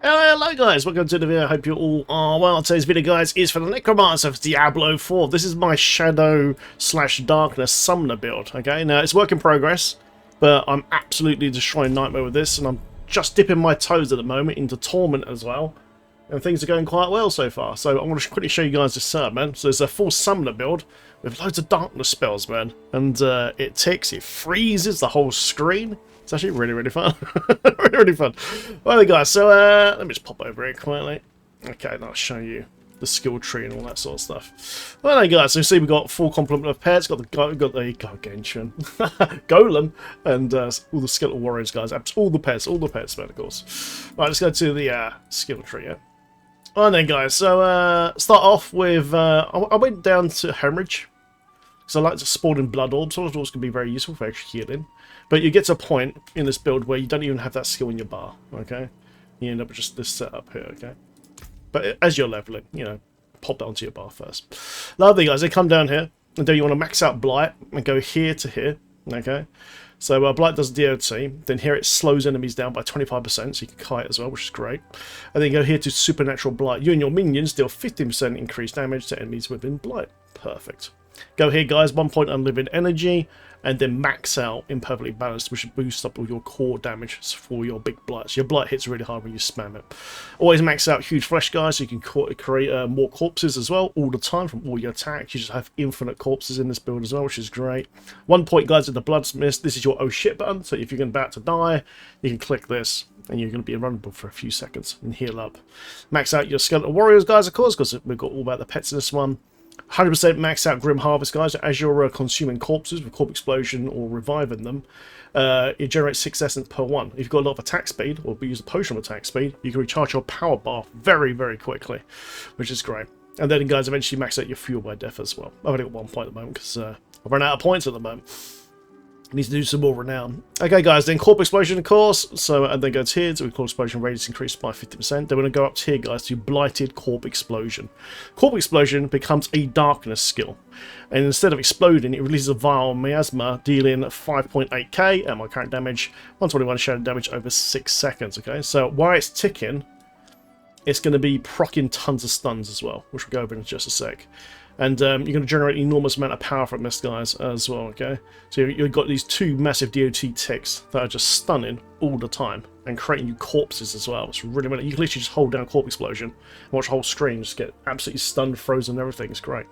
Hello guys, welcome to the video. I hope you all are well. Today's video, guys, is for the Necromancer of Diablo4. This is my Shadow / Darkness Summoner build, okay? Now, it's work in progress, but I'm absolutely destroying Nightmare with this, and I'm just dipping my toes at the moment into Torment as well, and things are going quite well so far. So I'm going to quickly show you guys this setup, man. So it's a full Summoner build with loads of Darkness spells, man, and it freezes the whole screen. It's actually really fun. really fun. Well, guys, so let me just pop over here quietly. Okay, and I'll show you the skill tree and all that sort of stuff. Well, then, guys, so you see we've got full complement of pets. Got the Gargantuan, Golem, and all the skeletal warriors, guys. All the pets, man, of course. Right, let's go to the skill tree. Yeah. Well, then, guys, so start off with I went down to Hemorrhage. So I like to spawn in Blood Orbs. Blood Orbs can be very useful for extra healing. But you get to a point in this build where you don't even have that skill in your bar, okay? You end up with just this setup here, okay? But as you're leveling, you know, pop that onto your bar first. Lovely, guys. They come down here, and then you want to max out Blight and go here to here, okay? So Blight does DOT, then here it slows enemies down by 25%, so you can kite as well, which is great. And then go here to Supernatural Blight. You and your minions deal 15% increased damage to enemies within Blight. Perfect. Go here, guys, 1 point unlimited energy, and then max out Imperfectly Balanced, which should boost up all your core damage for your big blights. Your blight hits really hard when you spam it. Always max out Huge Flesh, guys, so you can create more corpses as well all the time from all your attacks. You just have infinite corpses in this build as well, which is great. 1 point, guys, in the Bloodsmith. This is your oh shit button, so if you're about to die, you can click this, and you're going to be invulnerable for a few seconds and heal up. Max out your Skeletal Warriors, guys, of course, because we've got all about the pets in this one. 100% max out Grim Harvest, guys. As you're consuming corpses with Corpse Explosion or reviving them, it generates 6 essence per one. If you've got a lot of attack speed, or use a potion of attack speed, you can recharge your power bar very quickly, which is great. And then, guys, eventually max out your Fuel by Death as well. I've only got 1 point at the moment because I've run out of points at the moment. Needs to do some more renown. Okay, guys, then Corpse Explosion, of course. So, and then go to here, so Corpse Explosion radius increased by 50%. Then we're going to go up to here, guys, to Blighted Corpse Explosion. Corpse Explosion becomes a darkness skill. And instead of exploding, it releases a vile miasma, dealing 5.8k at my current damage, 121 shadow damage over 6 seconds, okay? So, while it's ticking, it's going to be proccing tons of stuns as well, which we'll go over in just a sec. And you're going to generate an enormous amount of power from this, guys, as well, okay? So you've got these 2 massive DOT ticks that are just stunning all the time and creating you corpses as well. It's really, you can literally just hold down Corpse Explosion and watch the whole screen just get absolutely stunned, frozen, and everything. It's great.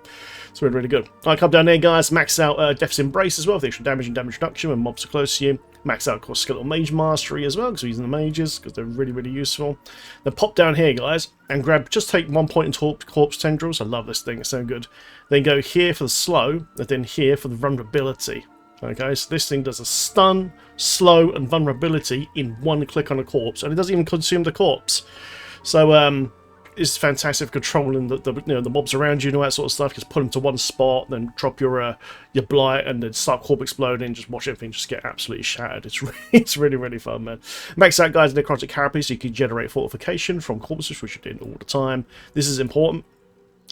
It's really good. I come down there, guys, max out Death's Embrace as well for the extra damage and damage reduction when mobs are close to you. Max out, of course, Skeletal Mage Mastery as well, because we're using the mages, because they're really useful. Then pop down here, guys, and just take 1 point in Corpse Tendrils. I love this thing, it's so good. Then go here for the slow, and then here for the vulnerability. Okay, so this thing does a stun, slow, and vulnerability in 1 click on a corpse, and it doesn't even consume the corpse. So, it's fantastic for controlling the mobs around you and all that sort of stuff. Just put them to one spot, then drop your blight, and then start Corpse Exploding. Just watch everything just get absolutely shattered. It's really fun, man. Max out, guys, Necrotic Carapace, so you can generate fortification from corpses, which you're doing all the time. This is important.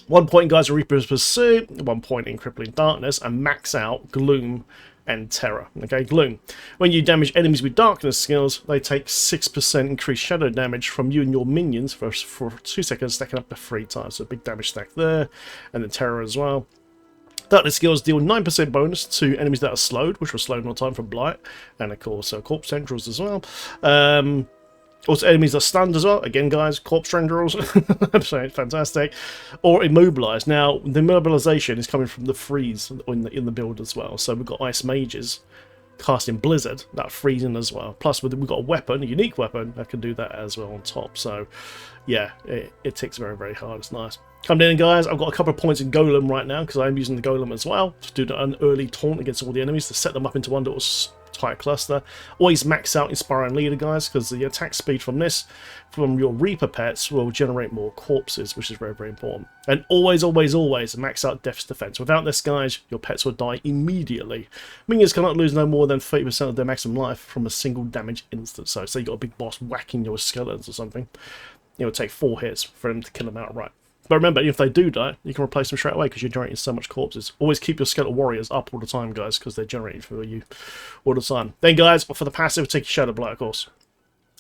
1 point, guys, in Reaper's Pursuit, 1 point in Crippling Darkness, and max out Gloom and Terror. Okay, Gloom. When you damage enemies with darkness skills, they take 6% increased shadow damage from you and your minions for 2 seconds, stacking up to 3 times. So a big damage stack there, and then Terror as well. Darkness skills deal 9% bonus to enemies that are slowed, which were slowed all the time from Blight, and of course Corpse Tendrils as well. Also, enemies are stunned as well. Again, guys, Corpse Tendrils. Absolutely fantastic. Or immobilized. Now, the immobilization is coming from the freeze in the build as well. So we've got Ice Mages casting Blizzard, that freezing as well. Plus, we've got a weapon, a unique weapon, that can do that as well on top. So, yeah, it ticks very hard. It's nice. Come in, guys. I've got a couple of points in Golem right now, because I'm using the Golem as well to do an early taunt against all the enemies, to set them up into one little tight cluster. Always max out Inspiring Leader, guys, because the attack speed from your Reaper pets will generate more corpses, which is very important. And always max out Death's Defense. Without this, guys, your pets will die immediately. Minions cannot lose no more than 30% of their maximum life from a single damage instance. So say you got a big boss whacking your skeletons or something, it will take 4 hits for him to kill them outright. But remember, if they do die, you can replace them straight away because you're generating so much corpses. Always keep your Skeletal Warriors up all the time, guys, because they're generating for you all the time. Then, guys, for the passive, take your Shadow Blight, of course.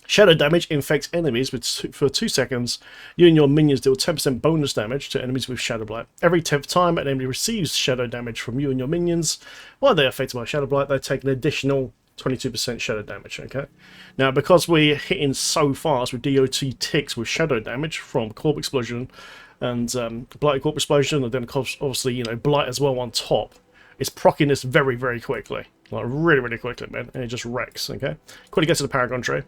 Shadow damage infects enemies for 2 seconds. You and your minions deal 10% bonus damage to enemies with Shadow Blight. Every 10th time an enemy receives shadow damage from you and your minions, while they are affected by Shadow Blight, they take an additional 22% shadow damage. Okay. Now, because we're hitting so fast with DOT ticks with shadow damage from Corp Explosion and Blighted Corp Explosion, and then obviously, you know, Blight as well on top, it's proccing this very, very quickly. Like, really, really quickly, man. And it just wrecks. Okay. Quickly get to the Paragon tree.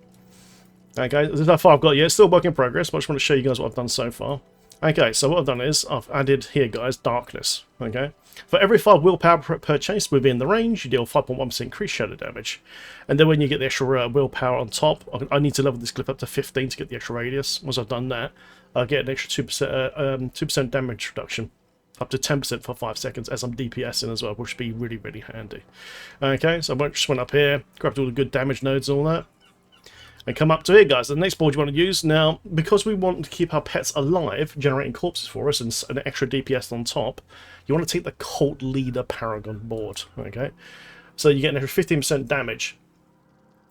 Okay, there's how far I've got yet. It's still work in progress, but I just want to show you guys what I've done so far. Okay, so what I've done is I've added here, guys, darkness. Okay, for every 5 willpower purchased within the range, you deal 5.1% increased shadow damage. And then when you get the extra willpower on top, I need to level this clip up to 15 to get the extra radius. Once I've done that, I'll get an extra 2% damage reduction. Up to 10% for 5 seconds as I'm DPSing as well, which would be really, really handy. Okay, so I just went up here, grabbed all the good damage nodes and all that. And come up to here, guys. The next board you want to use now, because we want to keep our pets alive, generating corpses for us and an extra DPS on top, you want to take the Cult Leader Paragon board. Okay, so you get an extra 15% damage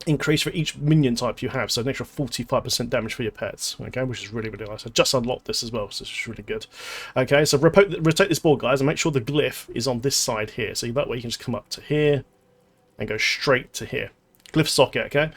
increase for each minion type you have, so an extra 45% damage for your pets. Okay, which is really, really nice. I just unlocked this as well, so it's really good. Okay, so rotate this board, guys, and make sure the glyph is on this side here. So that way you can just come up to here and go straight to here. Glyph socket. Okay.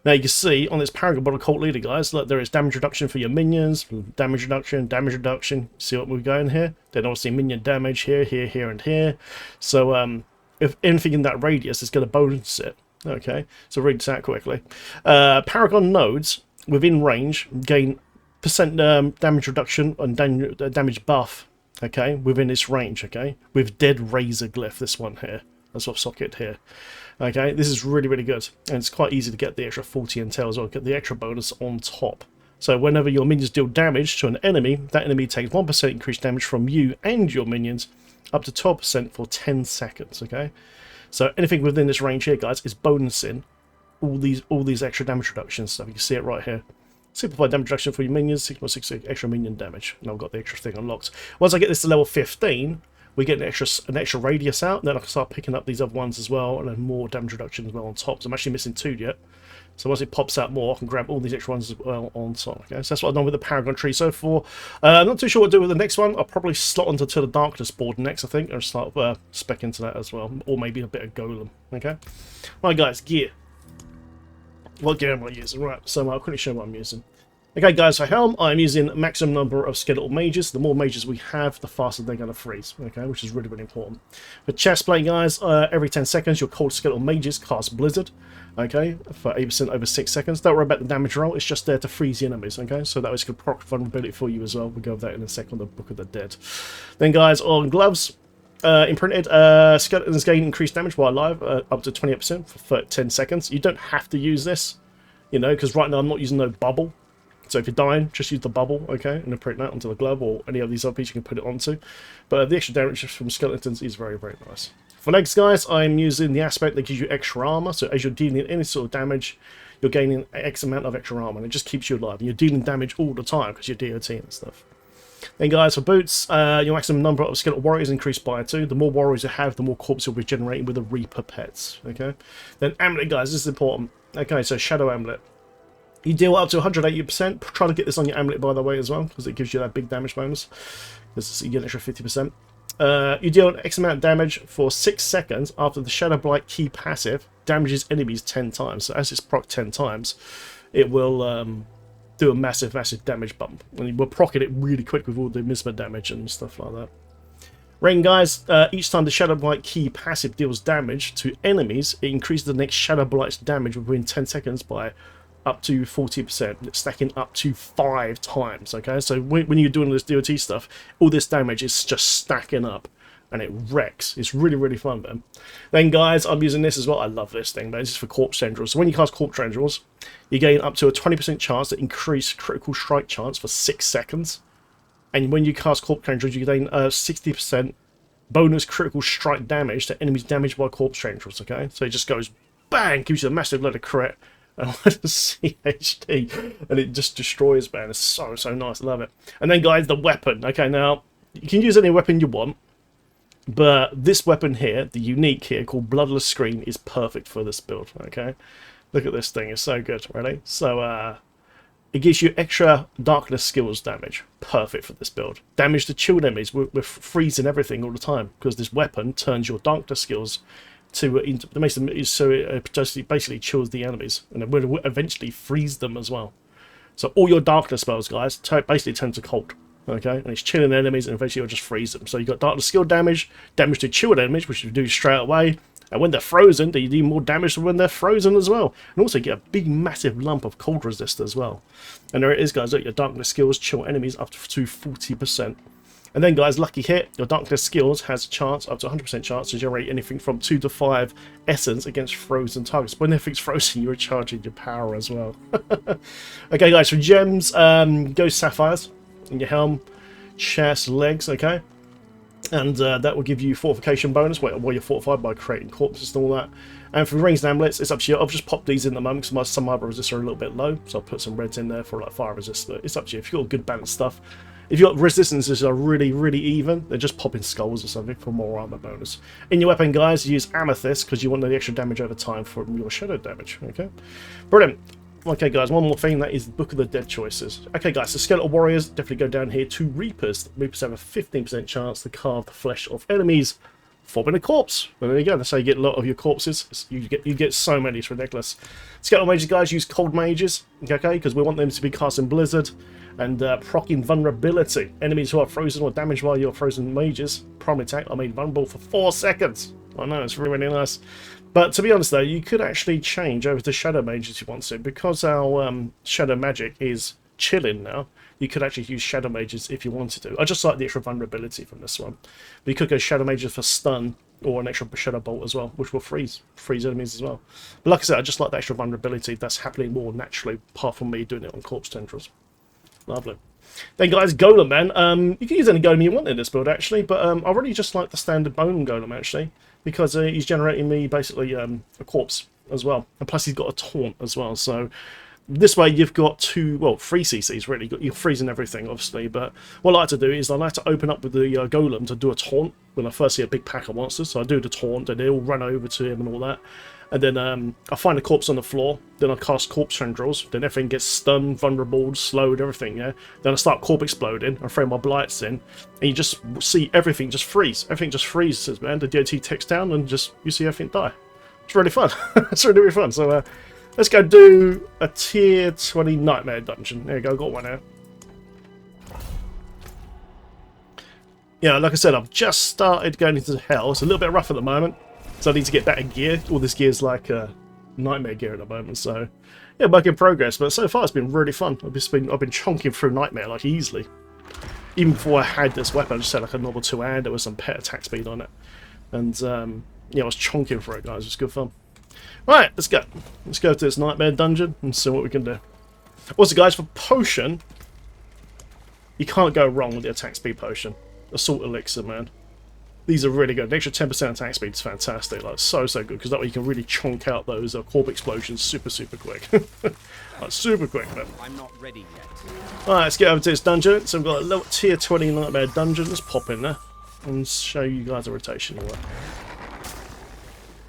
Now you can see on this Paragon board of Cult Leader, guys, look, there is damage reduction for your minions, damage reduction, see what we're going here? Then obviously minion damage here, here, and here. So if anything in that radius is going to bonus it. Okay, so read this out quickly. Paragon nodes within range gain percent damage reduction and damage buff, okay, within this range, okay, with Dead Razor glyph, this one here. That's what socket here. Okay, this is really, really good. And it's quite easy to get the extra 40 intel as well, get the extra bonus on top. So whenever your minions deal damage to an enemy, that enemy takes 1% increased damage from you and your minions, up to 12% for 10 seconds, okay? So anything within this range here, guys, is bonusing all these extra damage reductions stuff. You can see it right here. Simplified damage reduction for your minions, 6.6 extra minion damage. And I've got the extra thing unlocked. Once I get this to level 15, we get an extra radius out, and then I can start picking up these other ones as well, and then more damage reduction as well on top. So I'm actually missing 2 yet. So once it pops out more, I can grab all these extra ones as well on top. Okay, so that's what I've done with the Paragon tree so far. I'm not too sure what to do with the next one. I'll probably slot onto the Darkness board next, I think, and start spec into that as well, or maybe a bit of Golem. Okay, right, guys, gear. What gear am I using? Right, so I'll quickly show what I'm using. Okay, guys, for Helm, I'm using maximum number of skeletal mages. The more mages we have, the faster they're going to freeze, okay, which is really, really important. For chestplate, guys, every 10 seconds, your cold skeletal mages cast Blizzard, okay, for 8% over 6 seconds. Don't worry about the damage roll, it's just there to freeze the enemies, okay, so that was going to proc vulnerability for you as well. We'll go over that in a second on the Book of the Dead. Then, guys, on gloves, imprinted, skeletons gain increased damage while alive, up to 28% for 10 seconds. You don't have to use this, you know, because right now I'm not using no bubble. So if you're dying, just use the bubble, okay, and then print that onto the glove or any of these other pieces you can put it onto. But the extra damage from skeletons is very, very nice. For legs, guys, I'm using the aspect that gives you extra armor. So as you're dealing any sort of damage, you're gaining X amount of extra armor, and it just keeps you alive. And you're dealing damage all the time because you're DOT and stuff. Then, guys, for boots, your maximum number of skeletal warriors increased by 2. The more warriors you have, the more corpses you'll be generating with the Reaper pets, okay? Then amulet, guys, this is important. Okay, so Shadow Amulet. You deal up to 180%. Try to get this on your amulet, by the way, as well, because it gives you that big damage bonus. Because you get an extra 50%. You deal an X amount of damage for 6 seconds after the Shadow Blight key passive damages enemies 10 times. So as it's proc 10 times, it will do a massive, massive damage bump. And we'll proc it really quick with all the Misma damage and stuff like that. Ring, guys, each time the Shadow Blight key passive deals damage to enemies, it increases the next Shadow Blight's damage within 10 seconds by up to 40%, stacking up to 5 times, okay? So when you're doing this DOT stuff, all this damage is just stacking up, and it wrecks. It's really, really fun, man. Then, guys, I'm using this as well. I love this thing, man. This is for Corpse Tendrils. So when you cast Corpse Tendrils, you gain up to a 20% chance to increase critical strike chance for 6 seconds. And when you cast Corpse Tendrils, you gain 60% bonus critical strike damage to enemies damaged by Corpse Tendrils, okay? So it just goes bang, gives you a massive load of crit. And CHD, and it just destroys, man. It's so, so nice. I love it. And then, guys, the weapon. Okay, now, you can use any weapon you want, but this weapon here, the unique here, called Bloodless Scream, is perfect for this build, okay? Look at this thing, it's so good, ready? So, it gives you extra darkness skills damage. Perfect for this build. Damage to chilled enemies. We're freezing everything all the time because this weapon turns your darkness skills to makes them so it basically chills the enemies, and it will eventually freeze them as well. So all your darkness spells, guys, basically turn to cold. Okay, and it's chilling enemies, and eventually you'll just freeze them. So you've got darkness skill damage, damage to chilled enemies, which you do straight away. And when they're frozen, they do more damage than when they're frozen as well. And also get a big, massive lump of cold resist as well. And there it is, guys. Look, your darkness skills chill enemies up to 40%. And then, guys, lucky hit. Your darkness skills has a chance, up to 100% chance, to generate anything from 2 to 5 essence against frozen targets. When everything's frozen, you're recharging your power as well. Okay, guys, for gems, go sapphires in your helm, chest, legs, okay? And that will give you fortification bonus while you're fortified by creating corpses and all that. And for rings and amulets, it's up to you. I've just popped these in the moment because some other resists are a little bit low, so I'll put some reds in there for like fire resist. But it's up to you. If you've got good balanced stuff, if your resistances are really, really even, they're just popping skulls or something for more armor bonus. In your weapon, guys, use amethyst because you want the extra damage over time from your shadow damage. Okay, brilliant. Okay, guys, one more thing, that is the Book of the Dead choices. Okay, guys, so Skeletal Warriors definitely go down here to Reapers. Reapers have a 15% chance to carve the flesh of enemies, forming a corpse. Well, there you go, that's how you get a lot of your corpses. You get so many, it's ridiculous. Skeletal Mages, guys, use Cold Mages, okay, because we want them to be casting Blizzard and proc invulnerability. Enemies who are frozen or damaged while you're frozen mages, primary attack, are made vulnerable for 4 seconds. I know, it's really, really nice. But to be honest though, you could actually change over to Shadow Mage if you want to. Because our Shadow Magic is chilling now, you could actually use Shadow Mages if you wanted to. I just like the extra vulnerability from this one. But you could go Shadow Mages for stun, or an extra Shadow Bolt as well, which will freeze enemies as well. But like I said, I just like the extra vulnerability that's happening more naturally, apart from me doing it on Corpse Tendrils. Lovely. Then guys, Golem, man. You can use any Golem you want in this build actually, but I really just like the standard Bone Golem actually, because he's generating me basically a corpse as well, and plus he's got a taunt as well. So this way you've got three CCs really. You're freezing everything obviously, but what I like to do is I like to open up with the Golem to do a taunt when I first see a big pack of monsters. So I do the taunt, and they all run over to him and all that. And then I find a corpse on the floor, then I cast Corpse Tendrils, then everything gets stunned, vulnerable, slowed, everything, yeah? Then I start Corpse Exploding, I throw my Blights in, and you just see everything just freeze. Everything just freezes, man. The DOT ticks down, and just you see everything die. It's really fun. It's really, really fun. So let's go do a tier 20 Nightmare Dungeon. There you go, got one out. Yeah, like I said, I've just started going into hell. It's a little bit rough at the moment. So I need to get better gear. All this gear is like nightmare gear at the moment. So yeah, work in progress. But so far it's been really fun. I've been chonking through nightmare like easily. Even before I had this weapon, I just had like a normal two-hand. There was some pet attack speed on it, and yeah, I was chonking for it, guys. It was good fun. Right, let's go. Let's go to this nightmare dungeon and see what we can do. Also, guys, for potion, you can't go wrong with the attack speed potion. Assault elixir, man. These are really good. The extra 10% attack speed is fantastic. Like, so good, because that way you can really chonk out those corp explosions super quick. Like, super quick, man. I'm not ready yet. Alright, let's get over to this dungeon. So we've got a little tier 20 nightmare dungeon. Let's pop in there and show you guys a rotation of that.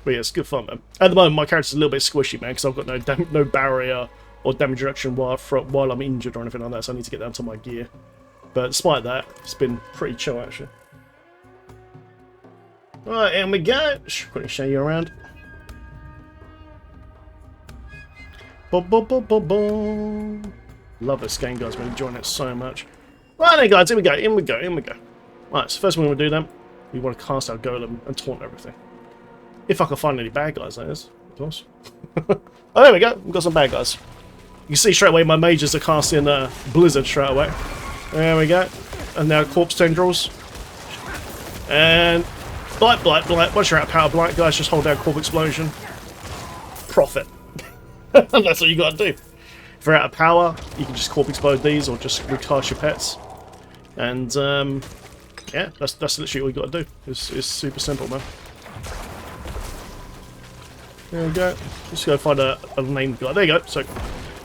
But yeah, it's good fun, man. At the moment, my character's a little bit squishy, man, because I've got no barrier or damage reduction while I'm injured or anything like that, so I need to get down to my gear. But despite that, it's been pretty chill, actually. Right, here we go. Quickly show you around. Love this game, guys. Been enjoying it so much. Right then, guys, here we go. Right, so first we're going to do then, we want to cast our golem and taunt everything. If I can find any bad guys, that is, of course. Oh, there we go. We've got some bad guys. You can see straight away my mages are casting Blizzard straight away. There we go. And now Corpse Tendrils. And Blight. Once you're out of power Blight, guys, just hold down Corp Explosion. Profit. That's what you got to do. If you're out of power, you can just Corp Explode these or just recast your pets. And, yeah, that's literally all you got to do. It's super simple, man. There we go. Just go find a named guy. There you go. So,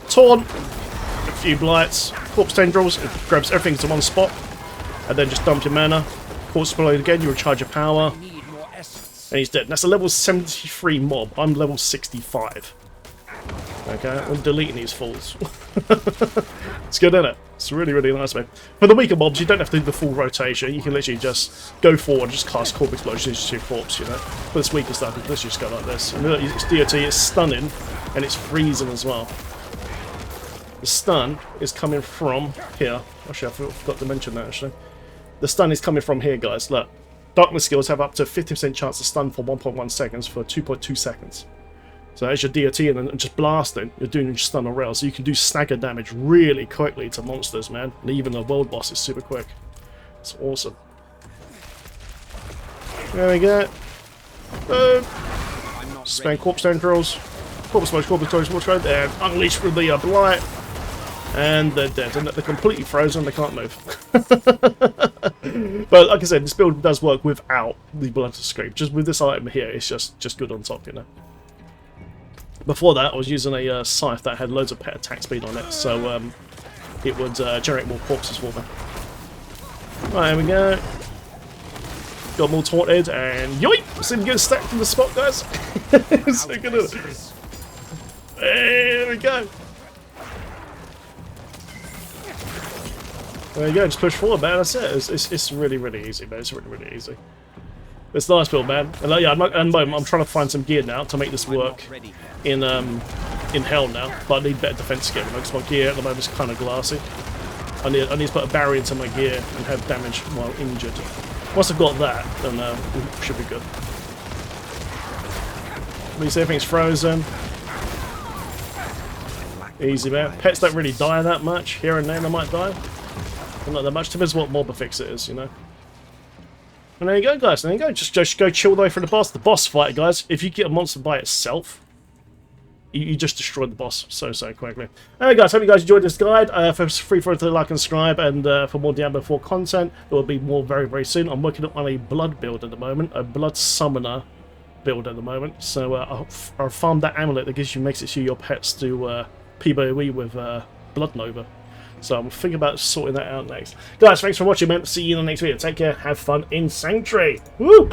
Taunt, a few Blights, Corpse Tendrils, it grabs everything to one spot. And then just dump your mana. Corpse Explode again, you recharge your power. And he's dead. And that's a level 73 mob. I'm level 65. Okay, I'm deleting these fools. It's good, isn't it? It's really, really nice, man. For the weaker mobs, you don't have to do the full rotation. You can literally just go forward and just cast Corp Explosion into your corpse, you know. For this weaker stuff, you can literally just go like this. And look, it's DOT, it's stunning, and it's freezing as well. The stun is coming from here. Actually, I forgot to mention that, actually. The stun is coming from here, guys. Look. Darkness skills have up to 50% chance to stun for 1.1 seconds for 2.2 seconds. So as you're DOTing and just blasting, you're doing your stun on rails. So you can do stagger damage really quickly to monsters, man. And even the world boss is super quick. It's awesome. There we go. Spam corpse stone drills. Corpse smoke, corpse smoke, corpse smoke. They're unleashed with the blight. And they're dead. And they're completely frozen. They can't move. But like I said, this build does work without the blood scrape. Just with this item here, it's just good on top, you know. Before that, I was using a scythe that had loads of pet attack speed on it, so it would generate more corpses for me. Right, here we go. Got more taunted, and yoink! See him get stacked in the spot, guys. So good, isn't it? There we go. There you go, just push forward, man. That's it. It's really, really easy, man. It's really, really easy. It's a nice build, man. And yeah, I'm trying to find some gear now to make this work in hell now. But I need better defense gear because my gear at the moment is kind of glassy. I need to put a barrier into my gear and have damage while injured. Once I've got that, then we should be good. At least everything's frozen. Easy, man. Pets don't really die that much. Here and there they might die. But not that much. Depends what mob affix it is, you know. And there you go, guys. There you go. Just go chill away from the boss. The boss fight, guys. If you get a monster by itself, you just destroy the boss so quickly. Anyway, guys, hope you guys enjoyed this guide. Feel free to like and subscribe, and for more Diablo 4 content, there will be more very soon. I'm working on a blood build at the moment, a blood summoner build at the moment. So I'll farm that amulet that makes it so your pets do PvE with Blood Nova. So I'm thinking about sorting that out next. Guys, thanks for watching, man. See you in the next video. Take care. Have fun in Sanctuary. Woo!